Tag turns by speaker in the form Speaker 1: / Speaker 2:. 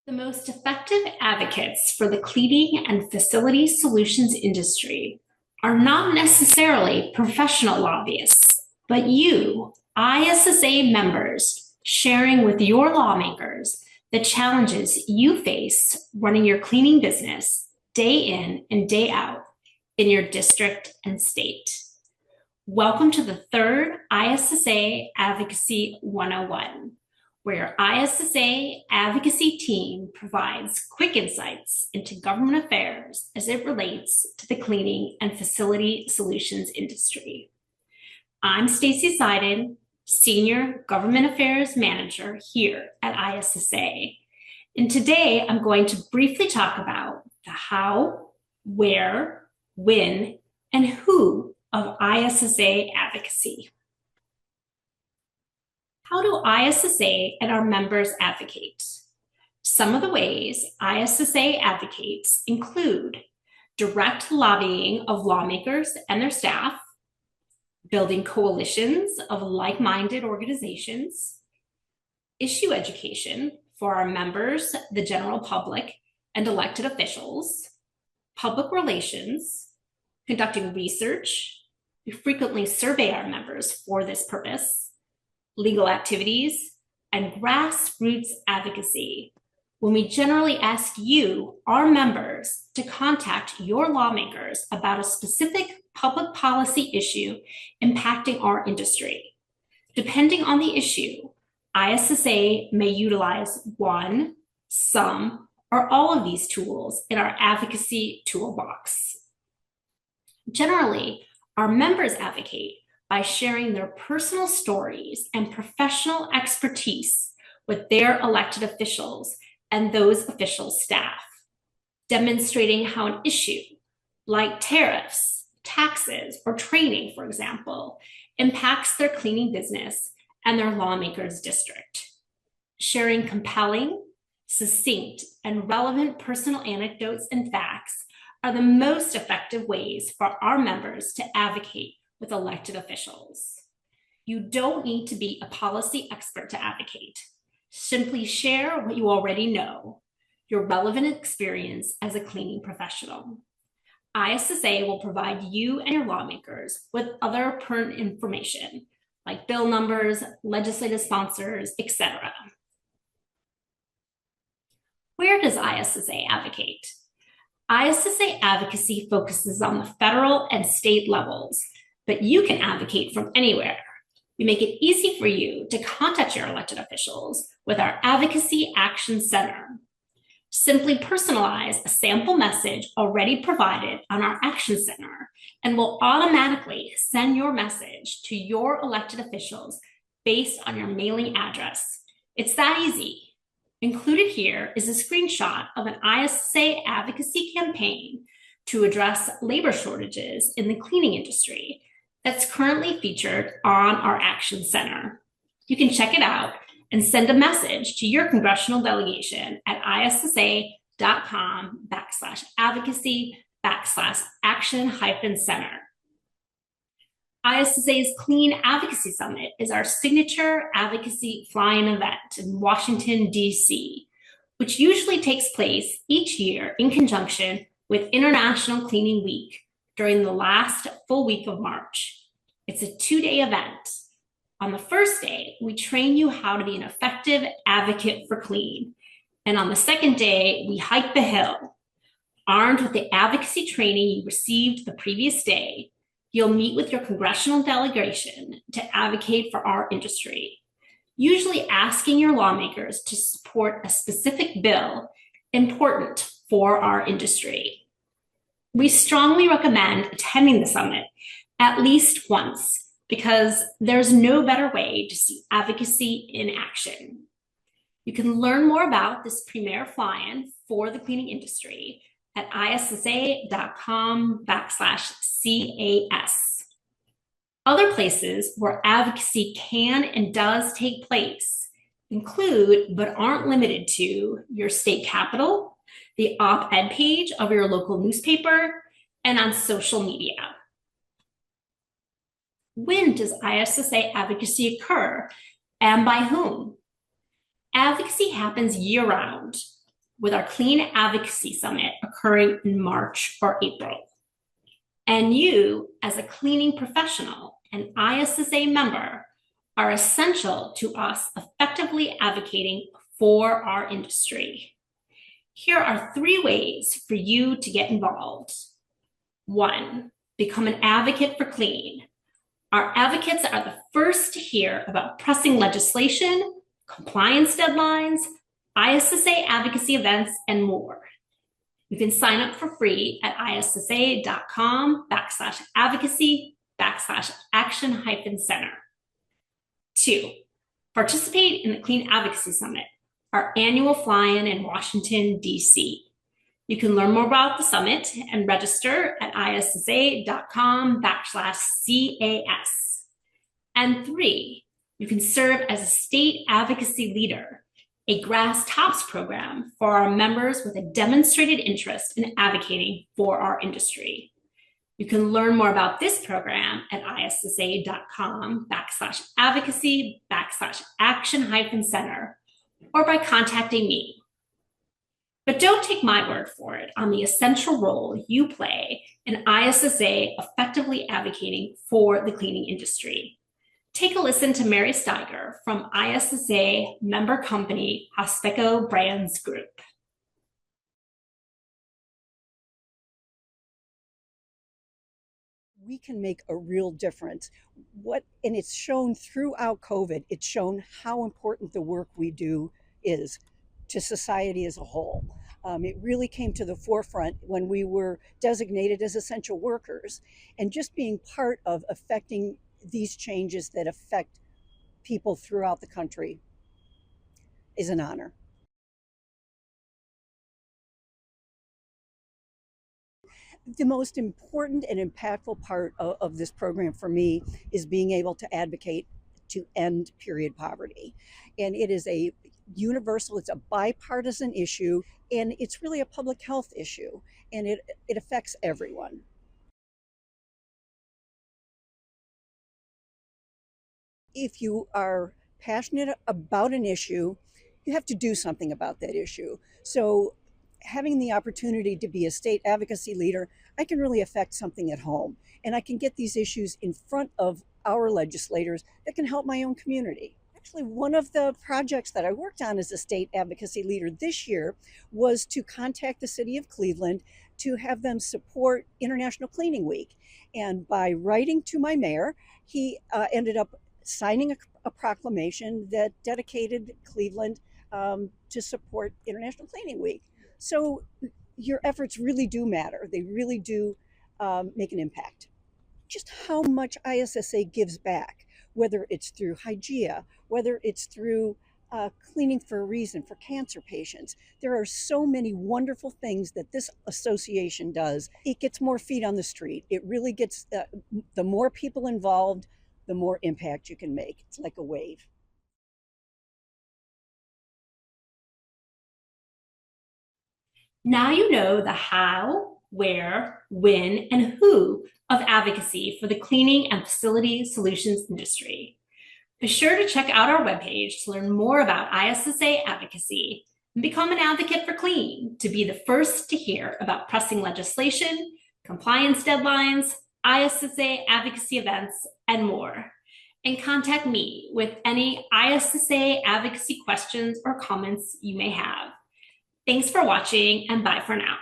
Speaker 1: The most effective advocates for the cleaning and facility solutions industry are not necessarily professional lobbyists, but you, ISSA members, sharing with your lawmakers the challenges you face running your cleaning business day in and day out in your district and state. Welcome to the third ISSA Advocacy 101. Where your ISSA Advocacy Team provides quick insights into government affairs as it relates to the cleaning and facility solutions industry. I'm Stacy Seiden, Senior Government Affairs Manager here at ISSA. And today I'm going to briefly talk about the how, where, when, and who of ISSA advocacy. How do ISSA and our members advocate? Some of the ways ISSA advocates include direct lobbying of lawmakers and their staff, building coalitions of like-minded organizations, issue education for our members, the general public, and elected officials, public relations, conducting research. We frequently survey our members for this purpose, legal activities, and grassroots advocacy, when we generally ask you, our members, to contact your lawmakers about a specific public policy issue impacting our industry. Depending on the issue, ISSA may utilize one, some, or all of these tools in our advocacy toolbox. Generally, our members advocate by sharing their personal stories and professional expertise with their elected officials and those officials' staff, demonstrating how an issue like tariffs, taxes, or training, for example, impacts their cleaning business and their lawmakers' district. Sharing compelling, succinct, and relevant personal anecdotes and facts are the most effective ways for our members to advocate with elected officials. You don't need to be a policy expert to advocate. Simply share what you already know, your relevant experience as a cleaning professional. ISSA will provide you and your lawmakers with other pertinent information, like bill numbers, legislative sponsors, etc. Where does ISSA advocate? ISSA advocacy focuses on the federal and state levels, but you can advocate from anywhere. We make it easy for you to contact your elected officials with our Advocacy Action Center. Simply personalize a sample message already provided on our Action Center, and we'll automatically send your message to your elected officials based on your mailing address. It's that easy. Included here is a screenshot of an ISSA advocacy campaign to address labor shortages in the cleaning industry that's currently featured on our Action Center. You can check it out and send a message to your congressional delegation at issa.com/advocacy/action-center. ISSA's Clean Advocacy Summit is our signature advocacy fly-in event in Washington, D.C., which usually takes place each year in conjunction with International Cleaning Week during the last full week of March. It's a 2-day event. On the first day, we train you how to be an effective advocate for clean. And on the second day, we hike the hill. Armed with the advocacy training you received the previous day, you'll meet with your congressional delegation to advocate for our industry, usually asking your lawmakers to support a specific bill important for our industry. We strongly recommend attending the summit at least once because there's no better way to see advocacy in action. You can learn more about this premier fly-in for the cleaning industry at issa.com/CAS. Other places where advocacy can and does take place include, but aren't limited to, your state capitol, the op-ed page of your local newspaper, and on social media. When does ISSA advocacy occur, and by whom? Advocacy happens year-round. with our Clean Advocacy Summit occurring in March or April. And you, as a cleaning professional and ISSA member, are essential to us effectively advocating for our industry. Here are 3 ways for you to get involved. 1, become an advocate for clean. Our advocates are the first to hear about pressing legislation, compliance deadlines, ISSA advocacy events, and more. You can sign up for free at issa.com/advocacy/action-center. 2, participate in the Clean Advocacy Summit, our annual fly-in in Washington, D.C. You can learn more about the summit and register at issa.com/CAS. And 3, you can serve as a state advocacy leader, a grass tops program for our members with a demonstrated interest in advocating for our industry. You can learn more about this program at issa.com/advocacy/action-center or by contacting me. But don't take my word for it on the essential role you play in ISSA effectively advocating for the cleaning industry. Take a listen to Mary Steiger from ISSA member company Hospeco Brands Group.
Speaker 2: We can make a real difference. And it's shown throughout COVID, it's shown how important the work we do is to society as a whole. It really came to the forefront when we were designated as essential workers, and just being part of affecting these changes that affect people throughout the country is an honor. The most important and impactful part of this program for me is being able to advocate to end period poverty. And it is a universal, it's a bipartisan issue, and it's really a public health issue, and it affects everyone. If you are passionate about an issue, you have to do something about that issue. So having the opportunity to be a state advocacy leader, I can really affect something at home, and I can get these issues in front of our legislators that can help my own community. Actually, one of the projects that I worked on as a state advocacy leader this year was to contact the city of Cleveland to have them support International Cleaning Week. And by writing to my mayor, he ended up signing a proclamation that dedicated Cleveland to support International Cleaning Week. So your efforts really do matter. They really do make an impact. Just how much ISSA gives back, whether it's through Hygieia, whether it's through Cleaning for a Reason for cancer patients. There are so many wonderful things that this association does. It gets more feet on the street. It really gets, the more people involved, the more impact you can make. It's like a wave.
Speaker 1: Now you know the how, where, when, and who of advocacy for the cleaning and facility solutions industry. Be sure to check out our webpage to learn more about ISSA advocacy and become an advocate for clean to be the first to hear about pressing legislation, compliance deadlines, ISSA advocacy events, and more. And contact me with any ISSA advocacy questions or comments you may have. Thanks for watching, and bye for now.